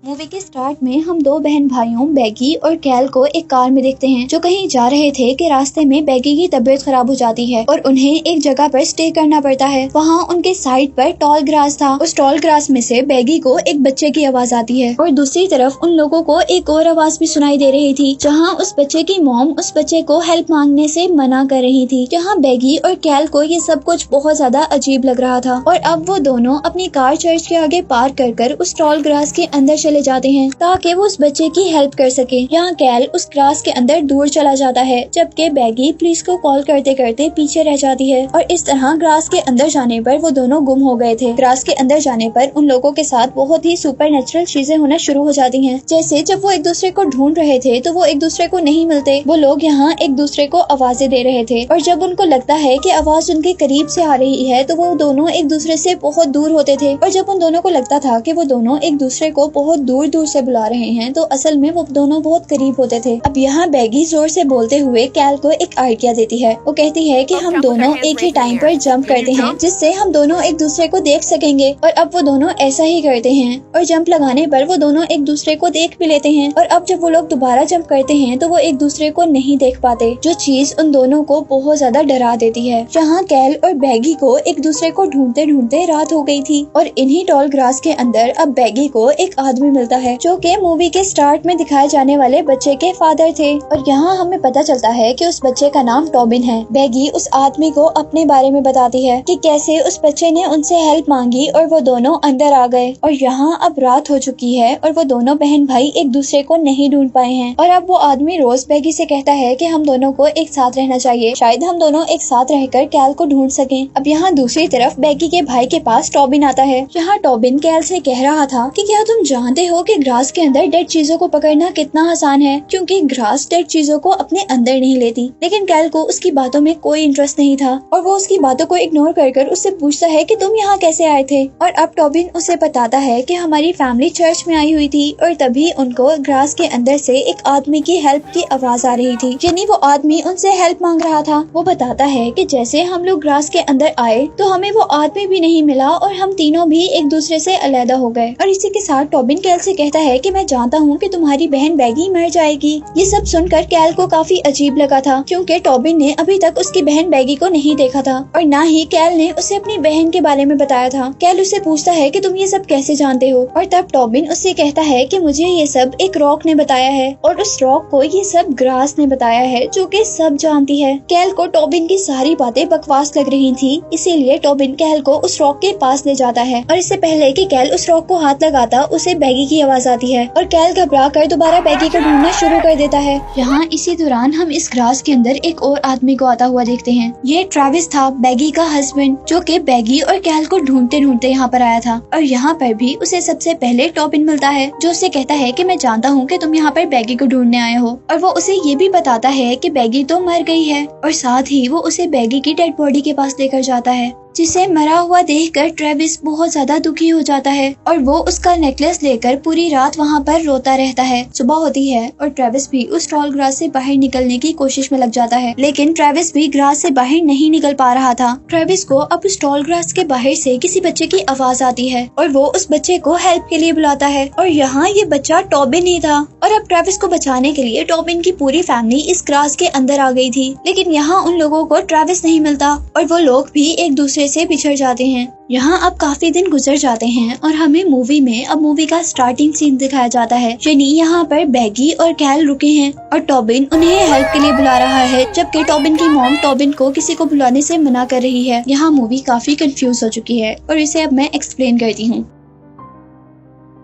Movie के start में हम दो बहन भाइयों बैगी और कैल को एक कार में देखते हैं जो कहीं जा रहे थे कि रास्ते में बैगी की तबीयत खराब हो जाती है और उन्हें एक जगह पर स्टे करना पड़ता है। वहाँ उनके साइड पर टॉल ग्रास था। उस टॉल ग्रास में से बैगी को एक बच्चे की आवाज आती है और दूसरी तरफ उन लोगों को एक और आवाज भी सुनाई दे रही थी जहाँ उस बच्चे की मॉम उस बच्चे को हेल्प मांगने से मना कर रही थी। जहाँ बैगी और कैल को ये सब कुछ बहुत ज्यादा अजीब लग रहा था और अब वो दोनों अपनी कार चर्च के आगे पार्क कर उस टॉल ग्रास के अंदर चले जाते हैं ताकि वो उस बच्चे की हेल्प कर सके। यहाँ कैल उस ग्रास के अंदर दूर चला जाता है जबकि बैगी पुलिस को कॉल करते करते पीछे रह जाती है और इस तरह ग्रास के अंदर जाने पर वो दोनों गुम हो गए थे। ग्रास के अंदर जाने पर उन लोगों के साथ बहुत ही सुपरनैचुरल चीजें होना शुरू हो जाती हैं। जैसे जब वो एक दूसरे को ढूंढ रहे थे तो वो एक दूसरे को नहीं मिलते। वो लोग यहाँ एक दूसरे को आवाजें दे रहे थे और जब उनको लगता है कि आवाज उनके करीब से आ रही है तो वो दोनों एक दूसरे से बहुत दूर होते थे और जब उन दोनों को लगता था कि वो दोनों एक दूसरे को बहुत दूर दूर से बुला रहे हैं तो असल में वो दोनों बहुत करीब होते थे। अब यहाँ बैगी जोर से बोलते हुए कैल को एक आइडिया देती है। वो कहती है कि हम दोनों एक ही टाइम पर जंप करते हैं जिससे हम दोनों एक दूसरे को देख सकेंगे और अब वो दोनों ऐसा ही करते हैं और जंप लगाने पर वो दोनों एक दूसरे को देख भी लेते हैं और अब जब वो लोग दोबारा जंप करते हैं तो वो एक दूसरे को नहीं देख पाते, जो चीज उन दोनों को बहुत ज्यादा डरा देती है। जहाँ कैल और बैगी को एक दूसरे को ढूंढते ढूंढते रात हो गई थी और इन्हीं टॉल ग्रास के अंदर अब बैगी को एक आदमी मिलता है जो कि मूवी के स्टार्ट में दिखाए जाने वाले बच्चे के फादर थे और यहाँ हमें पता चलता है कि उस बच्चे का नाम टॉबिन है। बैगी उस आदमी को अपने बारे में बताती है कि कैसे उस बच्चे ने उनसे हेल्प मांगी और वो दोनों अंदर आ गए और यहाँ अब रात हो चुकी है और वो दोनों बहन भाई एक दूसरे को नहीं ढूंढ पाए हैं और अब वो आदमी रोज बैगी से कहता है कि हम दोनों को एक साथ रहना चाहिए, शायद हम दोनों एक साथ रहकर कैल को ढूंढ सकें। अब यहाँ दूसरी तरफ बैगी के भाई के पास टॉबिन आता है। जहाँ टॉबिन कैल से कह रहा था कि क्या तुम जानते हो कि ग्रास के अंदर डेड चीजों को पकड़ना कितना आसान है क्योंकि ग्रास डेड चीजों को अपने अंदर नहीं लेती। लेकिन कैल को उसकी बातों में कोई इंटरेस्ट नहीं था और वो उसकी बातों को इग्नोर कर उससे पूछता है कि तुम यहाँ कैसे आए थे और अब टॉबिन उसे बताता है कि हमारी फैमिली चर्च में आई हुई थी और तभी उनको ग्रास के अंदर से एक आदमी की हेल्प की आवाज आ रही थी, यानी वो आदमी उनसे हेल्प मांग रहा था। वो बताता है कि जैसे हम लोग ग्रास के अंदर आए तो हमें वो आदमी भी नहीं मिला और हम तीनों भी एक दूसरे से अलग हो गए और इसी के साथ टॉबिन कैल से कहता है कि मैं जानता हूँ कि तुम्हारी बहन बैगी मर जाएगी। ये सब सुनकर कैल को काफी अजीब लगा था क्योंकि टॉबिन ने अभी तक उसकी बहन बैगी को नहीं देखा था और न ही कैल ने उसे अपनी बहन के बारे में बताया था। कैल उससे पूछता है कि तुम ये सब कैसे जानते हो और तब टॉबिन उससे कहता है कि मुझे ये सब एक रॉक ने बताया है और उस रॉक को ये सब ग्रास ने बताया है जो कि सब जानती है। कैल को टॉबिन की सारी बातें बकवास लग रही थी, इसीलिए टॉबिन कैल को उस रॉक के पास ले जाता है और इससे पहले कि कैल उस रॉक को हाथ लगाता उसे बैगी की आवाज आती है और कैल घबरा कर दोबारा बैगी को ढूंढना शुरू कर देता है। यहाँ इसी दौरान हम इस ग्रास के अंदर एक और आदमी को आता हुआ देखते हैं। ये ट्रेविस था, बैगी का हस्बैंड, जो कि बैगी और कैल को ढूंढते ढूंढते यहाँ पर आया था और यहाँ पर भी उसे सबसे पहले टॉबिन मिलता है जो उसे कहता है कि मैं जानता हूँ कि तुम यहाँ पर बैगी को ढूंढने आए हो और वो उसे ये भी बताता है कि बैगी तो मर गई है और साथ ही वो उसे बैगी की डेड बॉडी के पास लेकर जाता है जिसे मरा हुआ देखकर ट्रेविस बहुत ज्यादा दुखी हो जाता है और वो उसका नेकलेस लेकर पूरी रात वहाँ पर रोता रहता है। सुबह होती है और ट्रेविस भी उस टॉल ग्रास से बाहर निकलने की कोशिश में लग जाता है, लेकिन ट्रेविस भी ग्रास से बाहर नहीं निकल पा रहा था। ट्रेविस को अब उस टॉल ग्रास के बाहर से किसी बच्चे की आवाज आती है और वो उस बच्चे को हेल्प के लिए बुलाता है और यहाँ ये बच्चा टॉबिन ही था और अब ट्रेविस को बचाने के लिए टॉबिन की पूरी फैमिली इस ग्रास के अंदर आ गई थी, लेकिन यहाँ उन लोगों को ट्रेविस नहीं मिलता और वो लोग भी एक दूसरे से बिछड़ जाते हैं। यहाँ अब काफी दिन गुजर जाते हैं और हमें मूवी का स्टार्टिंग सीन दिखाया जाता है, यानी यहाँ पर बैगी और कैल रुके हैं और टॉबिन उन्हें हेल्प के लिए बुला रहा है जबकि टॉबिन की मॉम टॉबिन को किसी को बुलाने से मना कर रही है। यहाँ मूवी काफी कंफ्यूज हो चुकी है और इसे अब मैं एक्सप्लेन करती हूँ।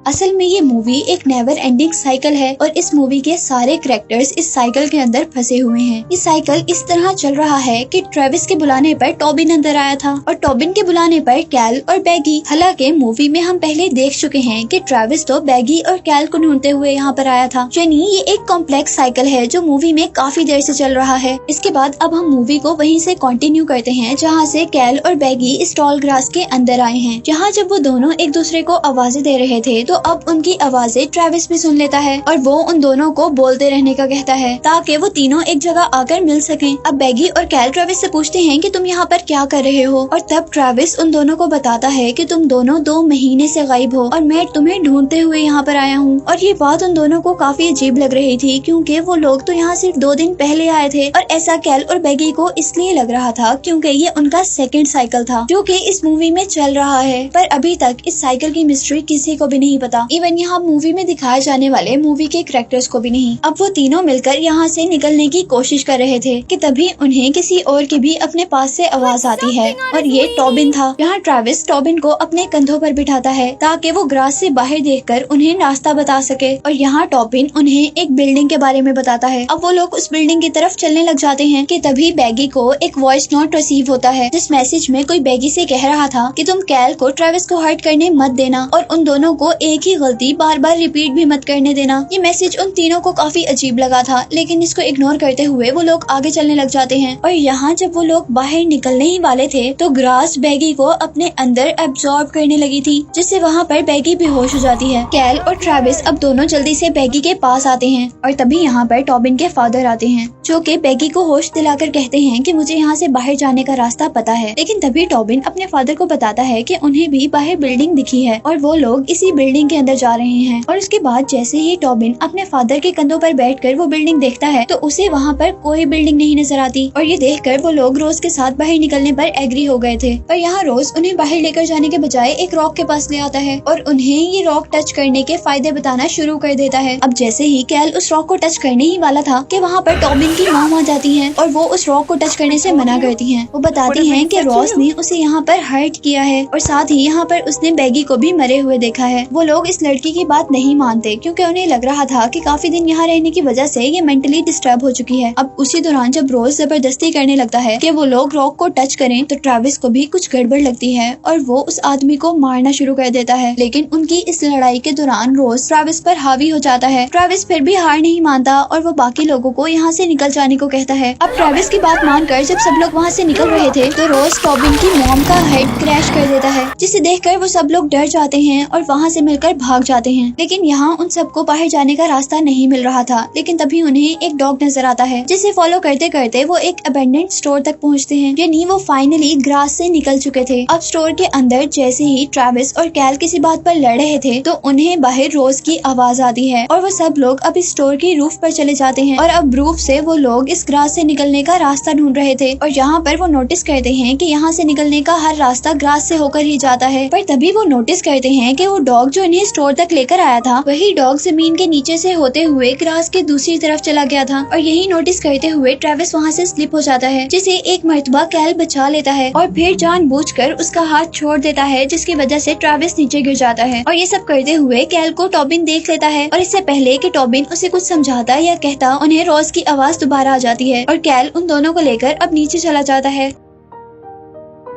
असल में ये मूवी एक नेवर एंडिंग साइकिल है और इस मूवी के सारे कैरेक्टर्स इस साइकिल के अंदर फंसे हुए हैं। ये साइकिल इस तरह चल रहा है कि ट्रेविस के बुलाने पर टॉबिन अंदर आया था और टॉबिन के बुलाने पर कैल और बैगी। हालांकि मूवी में हम पहले देख चुके हैं कि ट्रेविस तो बैगी और कैल को ढूंढते हुए यहाँ पर आया था, यानी ये एक कॉम्प्लेक्स साइकिल है जो मूवी में काफी देर से चल रहा है। इसके बाद अब हम मूवी को वहीं से कंटिन्यू करते हैं जहाँ से कैल और बैगी इस टॉल ग्रास के अंदर आए हैं। जहाँ जब वो दोनों एक दूसरे को आवाजें दे रहे थे तो अब उनकी आवाजें ट्रेविस भी सुन लेता है और वो उन दोनों को बोलते रहने का कहता है ताकि वो तीनों एक जगह आकर मिल सकें। अब बैगी और कैल ट्रेविस से पूछते हैं कि तुम यहाँ पर क्या कर रहे हो, और तब ट्रेविस उन दोनों को बताता है कि तुम दोनों 2 महीने से गायब हो और मैं तुम्हें ढूंढते हुए यहाँ पर आया हूँ। और ये बात उन दोनों को काफी अजीब लग रही थी क्योंकि वो लोग तो यहाँ सिर्फ 2 दिन पहले आए थे, और ऐसा कैल और बैगी को इसलिए लग रहा था क्योंकि ये उनका सेकंड साइकिल था जो कि इस मूवी में चल रहा है। पर अभी तक इस साइकिल की मिस्ट्री किसी को भी नहीं पता, इवन यहाँ मूवी में दिखाए जाने वाले मूवी के कैरेक्टर्स को भी नहीं। अब वो तीनों मिलकर यहाँ से निकलने की कोशिश कर रहे थे कि तभी उन्हें किसी और की भी अपने पास से आवाज आती है, और ये टॉबिन था। यहाँ ट्रेविस टॉबिन को अपने कंधों पर बिठाता है ताकि वो ग्रास से बाहर देखकर उन्हें रास्ता बता सके, और यहाँ टॉबिन उन्हें एक बिल्डिंग के बारे में बताता है। अब वो लोग उस बिल्डिंग की तरफ चलने लग जाते हैं कि तभी बैगी को एक वॉइस नोट रिसीव होता है, जिस मैसेज में कोई बैगी से कह रहा था कि तुम कैल को ट्रेविस को हर्ट करने मत देना और उन दोनों को एक ही गलती बार बार रिपीट भी मत करने देना। ये मैसेज उन तीनों को काफी अजीब लगा था, लेकिन इसको इग्नोर करते हुए वो लोग आगे चलने लग जाते हैं। और यहाँ जब वो लोग बाहर निकलने ही वाले थे तो ग्रास बैगी को अपने अंदर एब्जॉर्ब करने लगी थी, जिससे वहाँ पर बैगी बेहोश हो जाती है। कैल और ट्रेविस अब दोनों जल्दी से बैगी के पास आते हैं, और तभी यहाँ पर टॉबिन के फादर आते हैं जो कि बैगी को होश दिलाकर कहते हैं कि मुझे यहाँ से बाहर जाने का रास्ता पता है। लेकिन तभी टॉबिन अपने फादर को बताता है कि उन्हें भी बाहर बिल्डिंग दिखी है और वो लोग इसी बिल्डिंग के अंदर जा रहे हैं। और उसके बाद जैसे ही टॉबिन अपने फादर के कंधों पर बैठकर वो बिल्डिंग देखता है तो उसे वहाँ पर कोई बिल्डिंग नहीं नजर आती, और ये देखकर वो लोग रोज के साथ बाहर निकलने पर एग्री हो गए थे। पर यहाँ रोज उन्हें बाहर लेकर जाने के बजाय एक रॉक के पास ले आता है और उन्हें ये रॉक टच करने के फायदे बताना शुरू कर देता है। अब जैसे ही कैल उस रॉक को टच करने ही वाला था कि वहाँ पर टॉबिन की मॉम आ जाती है और वो उस रॉक को टच करने से मना करती हैं। वो बताती हैं कि रॉस ने उसे यहाँ पर हर्ट किया है और साथ ही यहाँ पर उसने बैगी को भी मरे हुए देखा है। वो लोग इस लड़की की बात नहीं मानते क्योंकि उन्हें लग रहा था कि काफी दिन यहाँ रहने की वजह से ये मेंटली डिस्टर्ब हो चुकी है। अब उसी दौरान जब रोज जबरदस्ती करने लगता है कि वो लोग रॉक को टच करें तो ट्रेविस को भी कुछ गड़बड़ लगती है और वो उस आदमी को मारना शुरू कर देता है। लेकिन उनकी इस लड़ाई के दौरान रोज ट्रेविस पर हावी हो जाता है। ट्रेविस फिर भी हार नहीं मानता और वो बाकी लोगों को यहाँ से निकल जाने को कहता है। अब ट्रेविस की बात मानकर जब सब लोग वहाँ से निकल रहे थे तो रोज टॉबिन की मॉम का हेड क्रैश कर देता है, जिसे देखकर वो सब लोग डर जाते हैं और वहाँ से मिलकर भाग जाते हैं। लेकिन यहाँ उन सबको बाहर जाने का रास्ता नहीं मिल रहा था। लेकिन तभी उन्हें एक डॉग नजर आता है, जिसे फॉलो करते करते वो एक अबेंडेंड स्टोर तक पहुँचते हैं, यानी वो फाइनली ग्रास से निकल चुके थे। अब स्टोर के अंदर जैसे ही ट्रेविस और कैल किसी बात पर लड़ रहे थे तो उन्हें बाहर रोज की आवाज आती है और वो सब लोग अब इस स्टोर की रूफ पर चले जाते हैं। और अब रूफ से वो लोग इस ग्रास से निकलने का रास्ता ढूंढ रहे थे और यहाँ पर वो नोटिस करते हैं कि यहाँ से निकलने का हर रास्ता ग्रास से होकर ही जाता है। पर तभी वो नोटिस करते हैं कि वो डॉग जो इन्हें स्टोर तक लेकर आया था वही डॉग जमीन के नीचे से होते हुए ग्रास के दूसरी तरफ चला गया था। और यही नोटिस करते हुए ट्रेविस वहाँ से स्लिप हो जाता है, जिसे एक मर्तबा कैल बचा लेता है और फिर जानबूझकर उसका हाथ छोड़ देता है, जिसकी वजह से ट्रेविस नीचे गिर जाता है। और ये सब करते हुए कैल को टॉबिन देख लेता है और इससे पहले कि टॉबिन उसे कुछ समझाता या कहता उन्हें रोज की आवाज दोबारा आ जाती है और कैल उन दोनों को लेकर अब नीचे चला जाता है।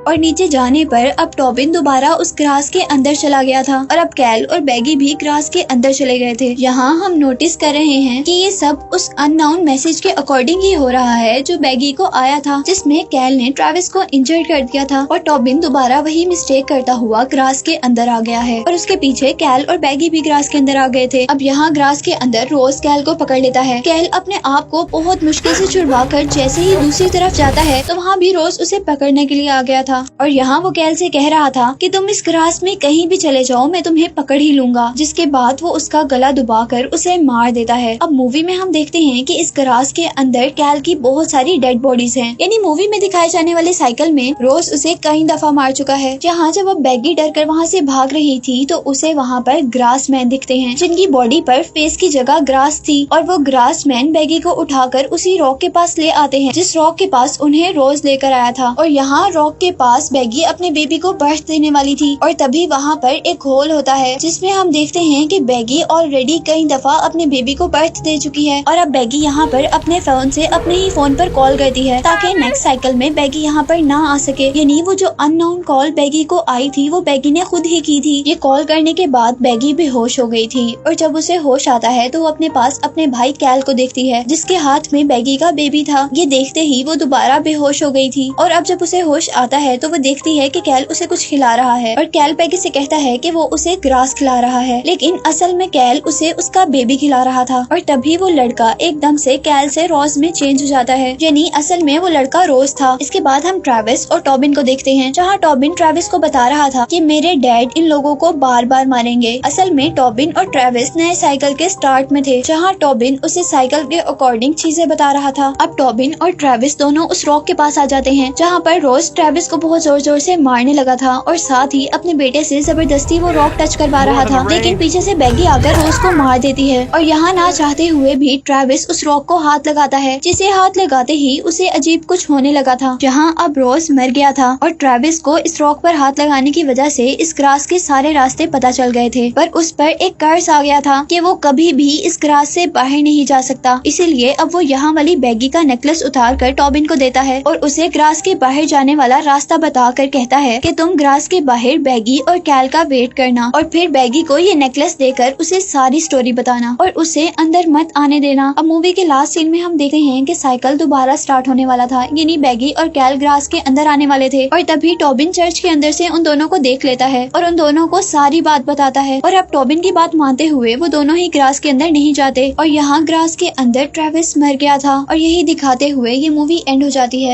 और नीचे जाने पर अब टॉबिन दोबारा उस ग्रास के अंदर चला गया था और अब कैल और बैगी भी ग्रास के अंदर चले गए थे। यहाँ हम नोटिस कर रहे हैं कि ये सब उस अननोन मैसेज के अकॉर्डिंग ही हो रहा है जो बैगी को आया था, जिसमें कैल ने ट्रेविस को इंजर्ड कर दिया था और टॉबिन दोबारा वही मिस्टेक करता हुआ ग्रास के अंदर आ गया है और उसके पीछे कैल और बैगी भी ग्रास के अंदर आ गए थे। अब यहाँ ग्रास के अंदर रोज कैल को पकड़ लेता है। कैल अपने आप को बहुत मुश्किल से छुड़वा कर जैसे ही दूसरी तरफ जाता है तो वहाँ भी रोज उसे पकड़ने के लिए आ गया था और यहाँ वो कैल से कह रहा था कि तुम इस ग्रास में कहीं भी चले जाओ, मैं तुम्हें पकड़ ही लूंगा। जिसके बाद वो उसका गला दबाकर उसे मार देता है। अब मूवी में हम देखते हैं कि इस ग्रास के अंदर कैल की बहुत सारी डेड बॉडीज हैं, यानी मूवी में दिखाए जाने वाले साइकिल में रोज उसे कई दफा मार चुका है। यहाँ जब वो बैगी डर कर वहाँ से भाग रही थी तो उसे वहाँ पर ग्रास मैन दिखते हैं, जिनकी बॉडी पर फेस की जगह ग्रास थी और वो ग्रास मैन बैगी को उठाकर उसी रॉक के पास ले आते हैं, जिस रॉक के पास उन्हें रोज लेकर आया था। और यहाँ रॉक के पास बैगी अपने बेबी को बर्थ देने वाली थी और तभी वहाँ पर एक होल होता है, जिसमें हम देखते हैं कि बैगी ऑलरेडी कई दफा अपने बेबी को बर्थ दे चुकी है। और अब बैगी यहाँ पर अपने फोन से अपने ही फोन पर कॉल करती है ताकि नेक्स्ट साइकिल में बैगी यहाँ पर ना आ सके, यानी वो जो अननोन कॉल बैगी को आई थी वो बैगी ने खुद ही की थी। ये कॉल करने के बाद बैगी बेहोश हो गई थी और जब उसे होश आता है तो वो अपने पास अपने भाई कैल को देखती है, जिसके हाथ में बैगी का बेबी था। ये देखते ही वो दोबारा बेहोश हो गई थी और अब जब उसे होश आता है है तो वो देखती है कि कैल उसे कुछ खिला रहा है और कैल पैगी से कहता है कि वो उसे ग्रास खिला रहा है, लेकिन असल में कैल उसे उसका बेबी खिला रहा था। और तभी वो लड़का एकदम से कैल से रोज में चेंज हो जाता है, यानी असल में वो लड़का रोज था। इसके बाद हम ट्रेविस और टॉबिन को देखते हैं, जहाँ टॉबिन ट्रेविस को बता रहा था कि मेरे डैड इन लोगों को बार बार मारेंगे। असल में टॉबिन और ट्रेविस नए साइकिल के स्टार्ट में थे, जहाँ टॉबिन उसे साइकिल के अकॉर्डिंग चीजें बता रहा था। अब टॉबिन और ट्रेविस दोनों उस रॉक के पास आ जाते हैं, जहाँ पर रोज ट्रेविस को बहुत जोर जोर से मारने लगा था और साथ ही अपने बेटे से जबरदस्ती वो रॉक टच करवा रहा था, लेकिन पीछे से बैगी आकर रोज को मार देती है। और यहाँ ना चाहते हुए भी ट्रेविस उस रॉक को हाथ लगाता है, जिसे हाथ लगाते ही उसे अजीब कुछ होने लगा था, जहाँ अब रोज मर गया था। और ट्रेविस को इस रॉक पर हाथ लगाने की वजह से इस ग्रास के सारे रास्ते पता चल गए थे, पर उस पर एक कर्स आ गया था कि वो कभी भी इस ग्रास से बाहर नहीं जा सकता। इसीलिए अब वो यहाँ वाली बैगी का नेकलेस उतार कर टॉबिन को देता है और उसे ग्रास के बाहर जाने वाला रास्ता बता कर कहता है कि तुम ग्रास के बाहर बैगी और कैल का वेट करना और फिर बैगी को ये नेकलेस देकर उसे सारी स्टोरी बताना और उसे अंदर मत आने देना। अब मूवी के लास्ट सीन में हम देखते हैं कि साइकिल दोबारा स्टार्ट होने वाला था, यानी बैगी और कैल ग्रास के अंदर आने वाले थे। और तभी टॉबिन चर्च के अंदर से उन दोनों को देख लेता है और उन दोनों को सारी बात बताता है। और अब टॉबिन की बात मानते हुए वो दोनों ही ग्रास के अंदर नहीं जाते और यहाँ ग्रास के अंदर ट्रेविस मर गया था और यही दिखाते हुए ये मूवी एंड हो जाती है।